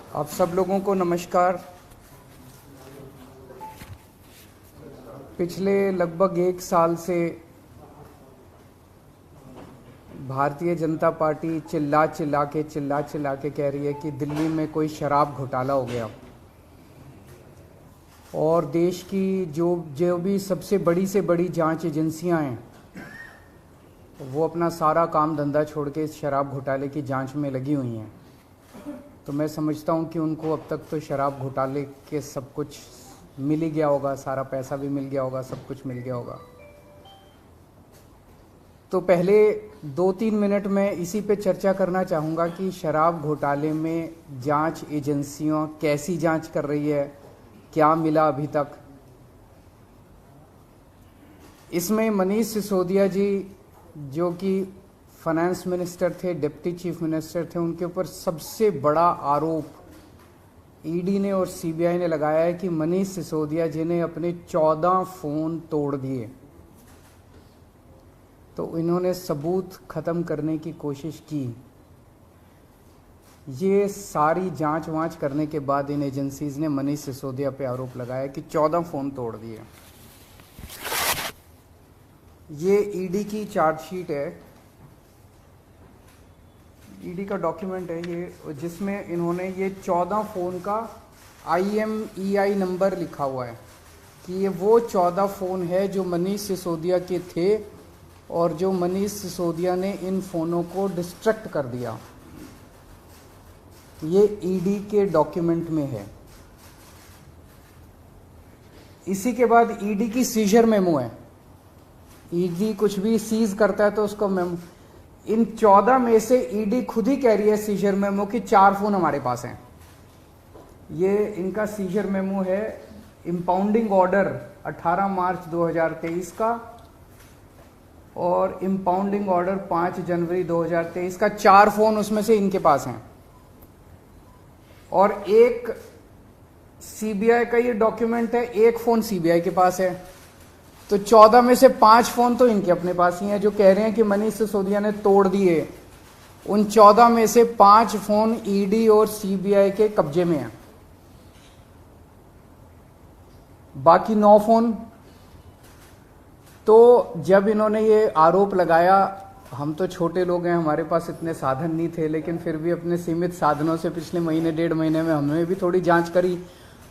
आप सब लोगों को नमस्कार। पिछले लगभग 1 साल से भारतीय जनता पार्टी चिल्ला चिल्ला के कह रही है कि दिल्ली में कोई शराब घोटाला हो गया और देश की जो भी सबसे बड़ी से बड़ी जांच एजेंसियां हैं वो अपना सारा काम धंधा छोड़ के इस शराब घोटाले की जांच में लगी हुई हैं। तो मैं समझता हूं कि उनको अब तक तो शराब घोटाले के सब कुछ मिल ही गया होगा, सारा पैसा भी मिल गया होगा, सब कुछ मिल गया होगा। तो पहले 2-3 मिनट में इसी पे चर्चा करना चाहूँगा कि शराब घोटाले में जांच एजेंसियां कैसी जांच कर रही है, क्या मिला अभी तक। इसमें मनीष सिसोदिया जी जो कि फाइनेंस मिनिस्टर थे, डिप्टी चीफ मिनिस्टर थे, उनके ऊपर सबसे बड़ा आरोप ईडी ने और सीबीआई ने लगाया है कि मनीष सिसोदिया जी ने अपने 14 फोन तोड़ दिए। तो इन्होंने सबूत खत्म करने की कोशिश की। ये सारी जांच वांच करने के बाद इन एजेंसीज ने मनीष सिसोदिया पे आरोप लगाया कि 14 फोन तोड़ दिए। ये ईडी की चार्जशीट है, ईडी का डॉक्यूमेंट है ये, जिसमें इन्होंने ये 14 फोन का IMEI नंबर लिखा हुआ है कि ये वो 14 फोन है जो मनीष सिसोदिया के थे और जो मनीष सिसोदिया ने इन फोनों को डिस्ट्रक्ट कर दिया। ये ईडी के डॉक्यूमेंट में है। इसी के बाद ईडी की सीजर मेमो है। ईडी कुछ भी सीज करता है तो उसको मेमो, इन 14 में से ईडी खुद ही कह रही है सीजर मेमो कि 4 फोन हमारे पास हैं। ये इनका सीजर मेमो है, इंपाउंडिंग ऑर्डर 18 मार्च 2023 का और इंपाउंडिंग ऑर्डर 5 जनवरी 2023 का। 4 फोन उसमें से इनके पास हैं और एक सीबीआई का ये डॉक्यूमेंट है, 1 फोन सीबीआई के पास है। तो 14 में से 5 फोन तो इनके अपने पास ही हैं जो कह रहे हैं कि मनीष सिसोदिया ने तोड़ दिए। उन 14 में से 5 फोन ईडी और सीबीआई के कब्जे में हैं, बाकी 9 फोन। तो जब इन्होंने ये आरोप लगाया, हम तो छोटे लोग हैं, हमारे पास इतने साधन नहीं थे, लेकिन फिर भी अपने सीमित साधनों से पिछले महीने 1.5 महीने में हमने भी थोड़ी जांच करी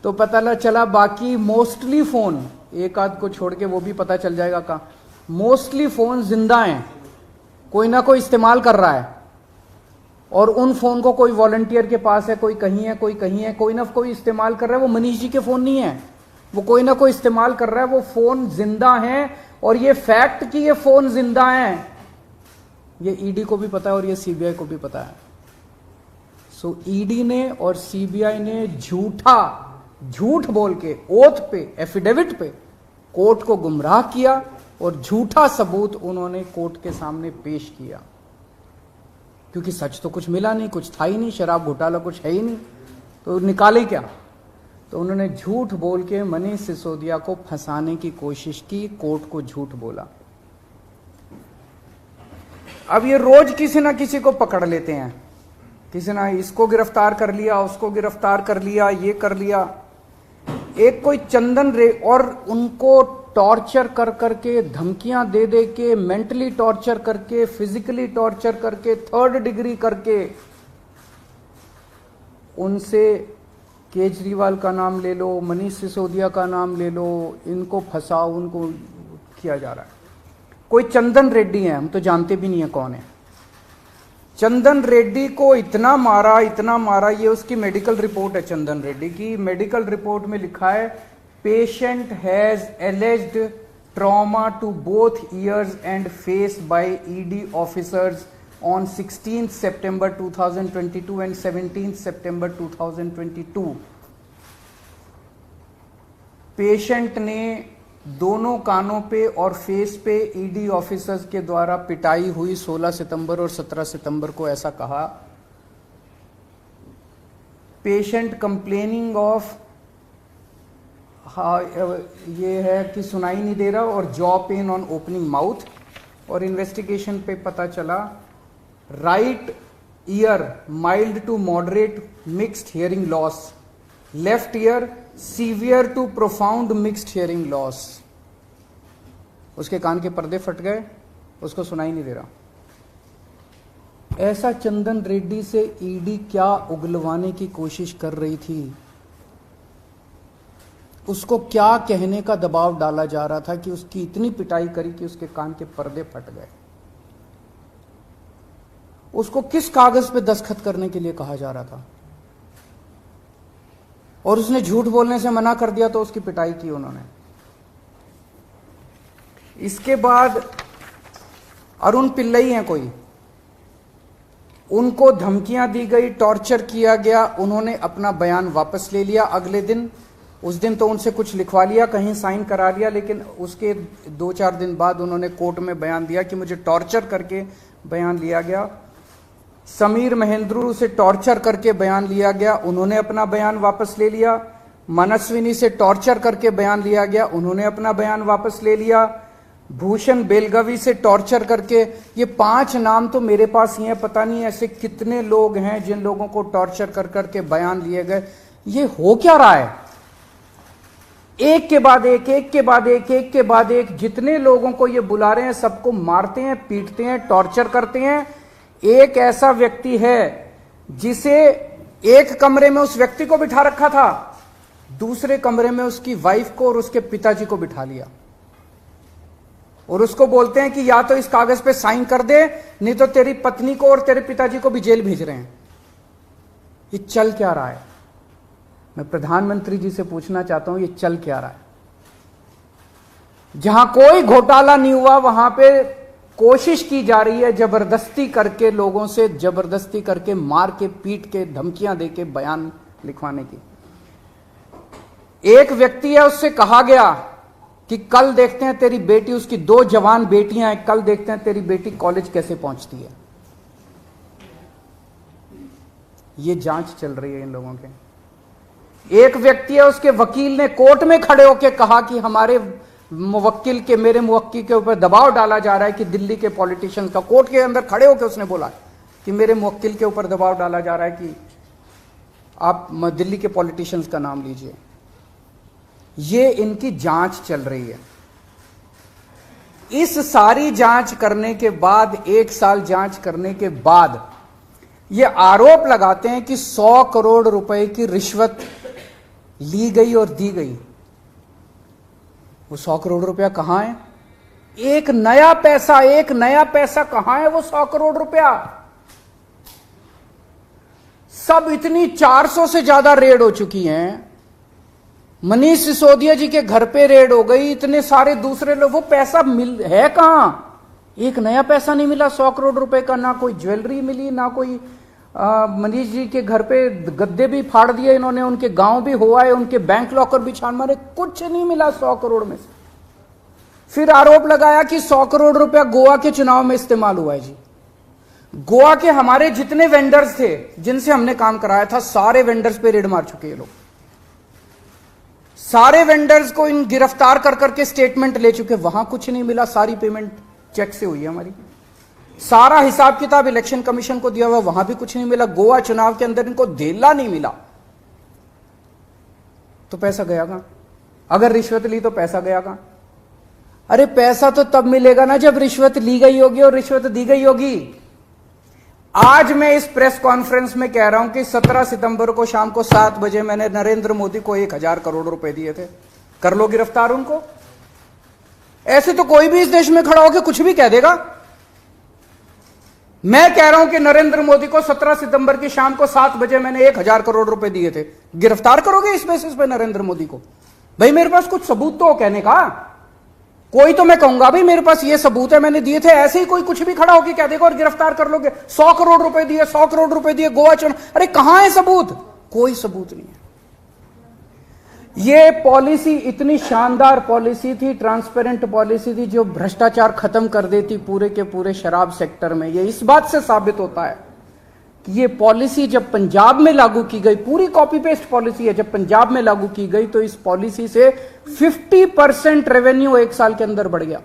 तो पता चला बाकी मोस्टली फोन, एक आध को छोड़ के वो भी पता चल जाएगा कहाँ, मोस्टली फोन जिंदा हैं, कोई ना कोई इस्तेमाल कर रहा है। और उन फोन को कोई वॉलंटियर के पास है, कोई कहीं है, कोई कहीं है, कोई ना कोई इस्तेमाल कर रहा है। वो मनीष जी के फोन नहीं है, वो कोई ना कोई इस्तेमाल कर रहा है। वो फोन जिंदा हैं और ये फैक्ट कि ये फोन जिंदा हैं ये ईडी को भी पता है और ये सीबीआई को भी पता है। सो ईडी ने और सीबीआई ने झूठ बोल के ओथ पे, एफिडेविट पे कोर्ट को गुमराह किया और झूठा सबूत उन्होंने कोर्ट के सामने पेश किया, क्योंकि सच तो कुछ मिला नहीं, कुछ था ही नहीं, शराब घोटाला कुछ है ही नहीं, तो निकाले क्या। तो उन्होंने झूठ बोल के मनीष सिसोदिया को फंसाने की कोशिश की, कोर्ट को झूठ बोला। अब ये रोज किसी ना किसी को पकड़ लेते हैं, किसी ना इसको गिरफ्तार कर लिया, उसको गिरफ्तार कर लिया, ये कर लिया। एक कोई चंदन रे, और उनको टॉर्चर कर करके, धमकियां दे दे के, मेंटली टॉर्चर करके, फिजिकली टॉर्चर करके, 3rd डिग्री करके, उनसे केजरीवाल का नाम ले लो, मनीष सिसोदिया का नाम ले लो, इनको फंसाओ, उनको किया जा रहा है। कोई चंदन रेड्डी है, हम तो जानते भी नहीं है कौन है। चंदन रेड्डी को इतना मारा, ये उसकी मेडिकल रिपोर्ट है। चंदन रेड्डी की मेडिकल रिपोर्ट में लिखा है, patient has alleged trauma to both ears and face by ED officers on 16 September 2022 and 17 September 2022। Patient ने दोनों कानों पे और फेस पे ईडी ऑफिसर्स के द्वारा पिटाई हुई 16 सितंबर और 17 सितंबर को, ऐसा कहा। पेशेंट कंप्लेनिंग ऑफ, ये है कि सुनाई नहीं दे रहा, और jaw pain on opening mouth. और इन्वेस्टिगेशन पे पता चला right ear mild to moderate mixed hearing loss, left ear severe to profound mixed hearing loss. उसके कान के पर्दे फट गए, उसको सुनाई नहीं दे रहा। ऐसा चंदन रेड्डी से ईडी क्या उगलवाने की कोशिश कर रही थी, उसको क्या कहने का दबाव डाला जा रहा था कि उसकी इतनी पिटाई करी कि उसके कान के पर्दे फट गए। उसको किस कागज पे दस्तखत करने के लिए कहा जा रहा था, और उसने झूठ बोलने से मना कर दिया तो उसकी पिटाई की उन्होंने। इसके बाद अरुण पिल्लई हैं कोई, उनको धमकियां दी गई, टॉर्चर किया गया, उन्होंने अपना बयान वापस ले लिया अगले दिन। उस दिन तो उनसे कुछ लिखवा लिया, कहीं साइन करा लिया, लेकिन उसके 2-4 दिन बाद उन्होंने कोर्ट में बयान दिया कि मुझे टॉर्चर करके बयान लिया गया। समीर महेंद्रू से टॉर्चर करके बयान लिया गया, उन्होंने अपना बयान वापस ले लिया। मनस्विनी से टॉर्चर करके बयान लिया गया, उन्होंने अपना बयान वापस ले लिया। भूषण बेलगवी से टॉर्चर करके, ये 5 नाम तो मेरे पास ही हैं, पता नहीं ऐसे कितने लोग हैं जिन लोगों को टॉर्चर कर करके बयान लिए गए। ये हो क्या रहा है? एक के बाद एक, एक के बाद एक, एक के बाद एक, जितने लोगों को ये बुला रहे हैं सबको मारते हैं, पीटते हैं, टॉर्चर करते हैं। एक ऐसा व्यक्ति है जिसे एक कमरे में उस व्यक्ति को बिठा रखा था, दूसरे कमरे में उसकी वाइफ को और उसके पिताजी को बिठा लिया, और उसको बोलते हैं कि या तो इस कागज पे साइन कर दे, नहीं तो तेरी पत्नी को और तेरे पिताजी को भी जेल भेज रहे हैं। ये चल क्या रहा है? मैं प्रधानमंत्री जी से पूछना चाहता हूं, ये चल क्या रहा है? जहां कोई घोटाला नहीं हुआ वहां पे कोशिश की जा रही है जबरदस्ती करके, लोगों से जबरदस्ती करके, मार के, पीट के, धमकियां देके बयान लिखवाने की। एक व्यक्ति है, उससे कहा गया कि कल देखते हैं तेरी बेटी, उसकी 2 जवान बेटियां हैं, कल देखते हैं तेरी बेटी कॉलेज कैसे पहुंचती है। ये जांच चल रही है इन लोगों के। एक व्यक्ति है, उसके वकील ने कोर्ट में खड़े होकर कहा कि हमारे मुवक्किल के, मेरे मुवक्किल के ऊपर दबाव डाला जा रहा है कि दिल्ली के पॉलिटिशियंस का, कोर्ट के अंदर खड़े होकर उसने बोला कि मेरे मुवक्किल के ऊपर दबाव डाला जा रहा है कि आप दिल्ली के पॉलिटिशियंस का नाम लीजिए। ये इनकी जांच चल रही है। इस सारी जांच करने के बाद, 1 साल जांच करने के बाद, ये आरोप लगाते हैं कि 100 करोड़ रुपए की रिश्वत ली गई और दी गई। वो 100 करोड़ रुपया कहां है? एक नया पैसा कहां है वो 100 करोड़ रुपया? सब इतनी 400 से ज्यादा रेड हो चुकी हैं। मनीष सिसोदिया जी के घर पे रेड हो गई, इतने सारे दूसरे लोग, वो पैसा है कहां? एक नया पैसा नहीं मिला 100 करोड़ रुपए का, ना कोई ज्वेलरी मिली, ना कोई मनीष जी के घर पे गद्दे भी फाड़ दिए इन्होंने, उनके गांव भी हुआ है, उनके बैंक लॉकर भी छान मारे, कुछ नहीं मिला 100 करोड़ में से। फिर आरोप लगाया कि 100 करोड़ रुपया गोवा के चुनाव में इस्तेमाल हुआ है। जी, गोवा के हमारे जितने वेंडर्स थे जिनसे हमने काम कराया था, सारे वेंडर्स पे रेड मार चुके ये लोग। सारे वेंडर्स को इन गिरफ्तार कर करके स्टेटमेंट ले चुके, वहां कुछ नहीं मिला, सारी पेमेंट चेक से हुई है हमारी। सारा हिसाब किताब इलेक्शन कमीशन को दिया हुआ, वहां भी कुछ नहीं मिला। गोवा चुनाव के अंदर इनको धेला नहीं मिला, तो पैसा गया कहां? अगर रिश्वत ली तो पैसा गया कहां? अरे पैसा तो तब मिलेगा ना जब रिश्वत ली गई होगी और रिश्वत दी गई होगी। आज मैं इस प्रेस कॉन्फ्रेंस में कह रहा हूं कि 17 सितंबर को शाम को 7 बजे मैंने नरेंद्र मोदी को 1000 करोड़ रुपए दिए थे। कर लो गिरफ्तार उनको। ऐसे तो कोई भी इस देश में खड़ा होकर कुछ भी कह देगा। मैं कह रहा हूं कि नरेंद्र मोदी को 17 सितंबर की शाम को 7 बजे मैंने 1000 करोड़ रुपए दिए थे। गिरफ्तार करोगे इस बेसिस पे नरेंद्र मोदी को? भाई मेरे पास कुछ सबूत तो हो कहने का। कोई तो मैं कहूंगा भाई मेरे पास ये सबूत है, मैंने दिए थे। ऐसे ही कोई कुछ भी खड़ा होकर कह देगा और गिरफ्तार कर लोगे। 100 करोड़ रुपए दिए, 100 करोड़ रुपए दिए गोवा चुनाव। अरे कहां है सबूत? कोई सबूत नहीं है। ये पॉलिसी इतनी शानदार पॉलिसी थी, ट्रांसपेरेंट पॉलिसी थी, जो भ्रष्टाचार खत्म कर देती पूरे के पूरे शराब सेक्टर में। ये इस बात से साबित होता है कि ये पॉलिसी जब पंजाब में लागू की गई, पूरी कॉपी पेस्ट पॉलिसी है, जब पंजाब में लागू की गई तो इस पॉलिसी से 50% रेवेन्यू 1 साल के अंदर बढ़ गया।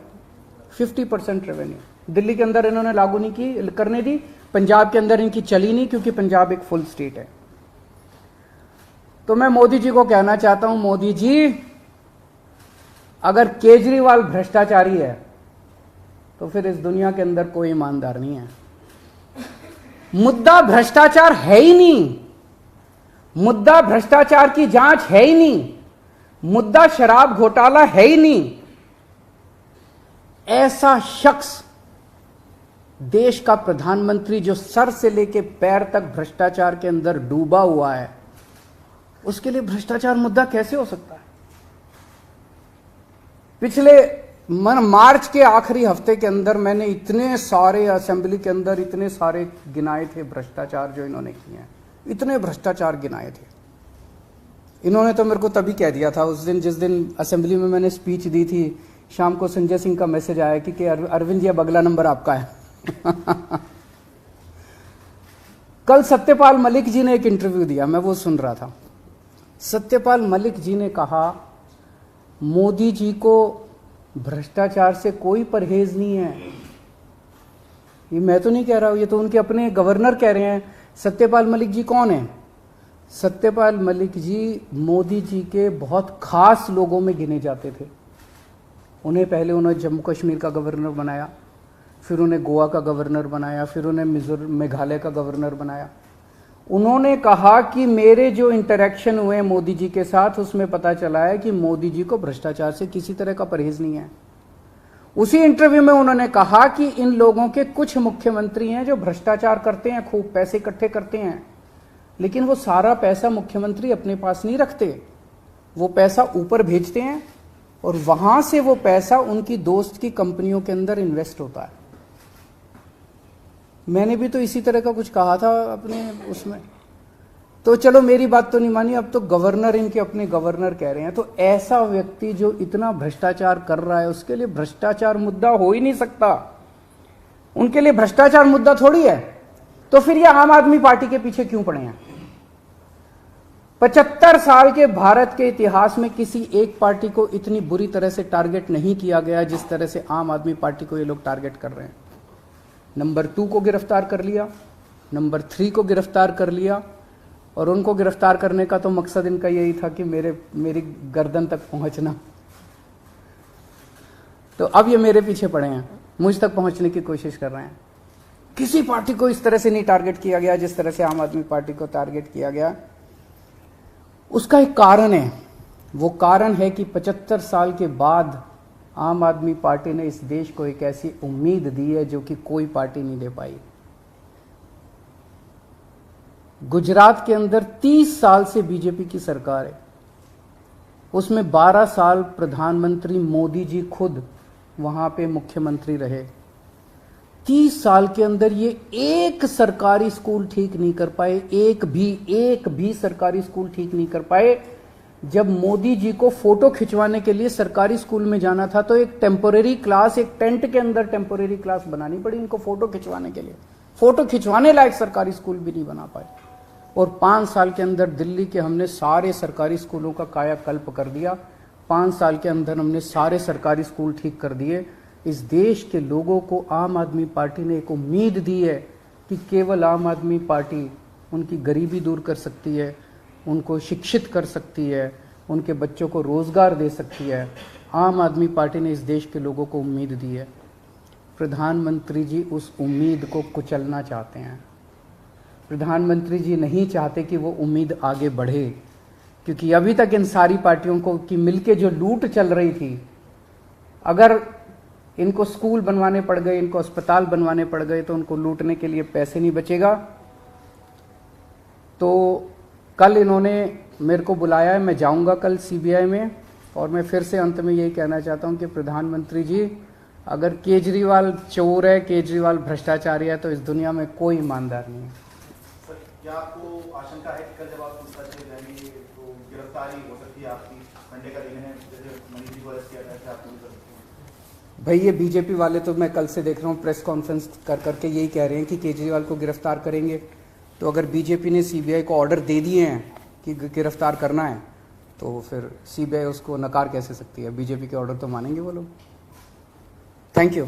50% रेवेन्यू दिल्ली के अंदर इन्होंने लागू नहीं की, करने दी, पंजाब के अंदर इनकी चली नहीं, क्योंकि पंजाब एक फुल स्टेट है। तो मैं मोदी जी को कहना चाहता हूं, मोदी जी अगर केजरीवाल भ्रष्टाचारी है तो फिर इस दुनिया के अंदर कोई ईमानदार नहीं है। मुद्दा भ्रष्टाचार है ही नहीं, मुद्दा भ्रष्टाचार की जांच है ही नहीं, मुद्दा शराब घोटाला है ही नहीं। ऐसा शख्स देश का प्रधानमंत्री जो सर से लेकर पैर तक भ्रष्टाचार के अंदर डूबा हुआ है, उसके लिए भ्रष्टाचार मुद्दा कैसे हो सकता है? पिछले मार्च के आखिरी हफ्ते के अंदर मैंने इतने सारे असेंबली के अंदर इतने सारे गिनाए थे भ्रष्टाचार जो इन्होंने किए हैं, इतने भ्रष्टाचार गिनाए थे। इन्होंने तो मेरे को तभी कह दिया था उस दिन, जिस दिन असेंबली में मैंने स्पीच दी थी, शाम को संजय सिंह का मैसेज आया कि अरविंद जी अब अगला नंबर आपका है। कल सत्यपाल मलिक जी ने एक इंटरव्यू दिया, मैं वो सुन रहा था। सत्यपाल मलिक जी ने कहा मोदी जी को भ्रष्टाचार से कोई परहेज नहीं है। ये मैं तो नहीं कह रहा हूं, ये तो उनके अपने गवर्नर कह रहे हैं। सत्यपाल मलिक जी कौन है? सत्यपाल मलिक जी मोदी जी के बहुत खास लोगों में गिने जाते थे। उन्हें पहले उन्होंने जम्मू कश्मीर का गवर्नर बनाया, फिर उन्हें गोवा का गवर्नर बनाया, फिर उन्हें मेघालय का गवर्नर बनाया। उन्होंने कहा कि मेरे जो इंटरेक्शन हुए मोदी जी के साथ, उसमें पता चला है कि मोदी जी को भ्रष्टाचार से किसी तरह का परहेज नहीं है। उसी इंटरव्यू में उन्होंने कहा कि इन लोगों के कुछ मुख्यमंत्री हैं जो भ्रष्टाचार करते हैं, खूब पैसे इकट्ठे करते हैं, लेकिन वो सारा पैसा मुख्यमंत्री अपने पास नहीं रखते, वो पैसा ऊपर भेजते हैं और वहां से वो पैसा उनकी दोस्त की कंपनियों के अंदर इन्वेस्ट होता है। मैंने भी तो इसी तरह का कुछ कहा था अपने उसमें। तो चलो मेरी बात तो नहीं मानी, अब तो गवर्नर इनके अपने गवर्नर कह रहे हैं। तो ऐसा व्यक्ति जो इतना भ्रष्टाचार कर रहा है, उसके लिए भ्रष्टाचार मुद्दा हो ही नहीं सकता। उनके लिए भ्रष्टाचार मुद्दा थोड़ी है। तो फिर ये आम आदमी पार्टी के पीछे क्यों पड़े हैं? 75 साल के भारत के इतिहास में किसी एक पार्टी को इतनी बुरी तरह से टारगेट नहीं किया गया जिस तरह से आम आदमी पार्टी को ये लोग टारगेट कर रहे हैं। नंबर 2 को गिरफ्तार कर लिया, नंबर 3 को गिरफ्तार कर लिया, और उनको गिरफ्तार करने का तो मकसद इनका यही था कि मेरी गर्दन तक पहुंचना। तो अब ये मेरे पीछे पड़े हैं, मुझ तक पहुंचने की कोशिश कर रहे हैं। किसी पार्टी को इस तरह से नहीं टारगेट किया गया जिस तरह से आम आदमी पार्टी को टारगेट किया गया। उसका एक कारण है, वो कारण है कि 75 साल के बाद आम आदमी पार्टी ने इस देश को एक ऐसी उम्मीद दी है जो कि कोई पार्टी नहीं दे पाई। गुजरात के अंदर 30 साल से बीजेपी की सरकार है, उसमें 12 साल प्रधानमंत्री मोदी जी खुद वहां पे मुख्यमंत्री रहे। 30 साल के अंदर ये एक सरकारी स्कूल ठीक नहीं कर पाए, एक भी सरकारी स्कूल ठीक नहीं कर पाए। जब मोदी जी को फोटो खिंचवाने के लिए सरकारी स्कूल में जाना था तो एक टेम्पोरेरी क्लास, एक टेंट के अंदर टेम्पोरेरी क्लास बनानी पड़ी इनको फोटो खिंचवाने के लिए। फोटो खिंचवाने लायक सरकारी स्कूल भी नहीं बना पाए। और 5 साल के अंदर दिल्ली के हमने सारे सरकारी स्कूलों का कायाकल्प कर दिया। 5 साल के अंदर हमने सारे सरकारी स्कूल ठीक कर दिए। इस देश के लोगों को आम आदमी पार्टी ने एक उम्मीद दी है कि केवल आम आदमी पार्टी उनकी गरीबी दूर कर सकती है, उनको शिक्षित कर सकती है, उनके बच्चों को रोजगार दे सकती है। आम आदमी पार्टी ने इस देश के लोगों को उम्मीद दी है। प्रधानमंत्री जी उस उम्मीद को कुचलना चाहते हैं। प्रधानमंत्री जी नहीं चाहते कि वो उम्मीद आगे बढ़े, क्योंकि अभी तक इन सारी पार्टियों को की मिलके जो लूट चल रही थी, अगर इनको स्कूल बनवाने पड़ गए, इनको अस्पताल बनवाने पड़ गए, तो उनको लूटने के लिए पैसे नहीं बचेगा। तो कल इन्होंने मेरे को बुलाया है, मैं जाऊंगा कल सीबीआई में, और मैं फिर से अंत में यही कहना चाहता हूं कि प्रधानमंत्री जी, अगर केजरीवाल चोर है, केजरीवाल भ्रष्टाचारी है, तो इस दुनिया में कोई ईमानदार नहीं है। सर, क्या आपको आशंका है कि कल जब आप पूछताछ जाएंगे तो गिरफ्तारी हो सकती है आपकी? संडे का दिन है, जैसे मनीष जी को अरेस्ट किया गया, आप नहीं कर सकते? भाई ये बीजेपी वाले तो मैं कल से देख रहा हूँ प्रेस कॉन्फ्रेंस कर करके यही कह रहे हैं कि केजरीवाल को गिरफ्तार करेंगे। तो अगर बीजेपी ने सीबीआई को ऑर्डर दे दिए हैं कि गिरफ्तार करना है, तो फिर सीबीआई उसको नकार कैसे सकती है? बीजेपी के ऑर्डर तो मानेंगे वो लोग। Thank you.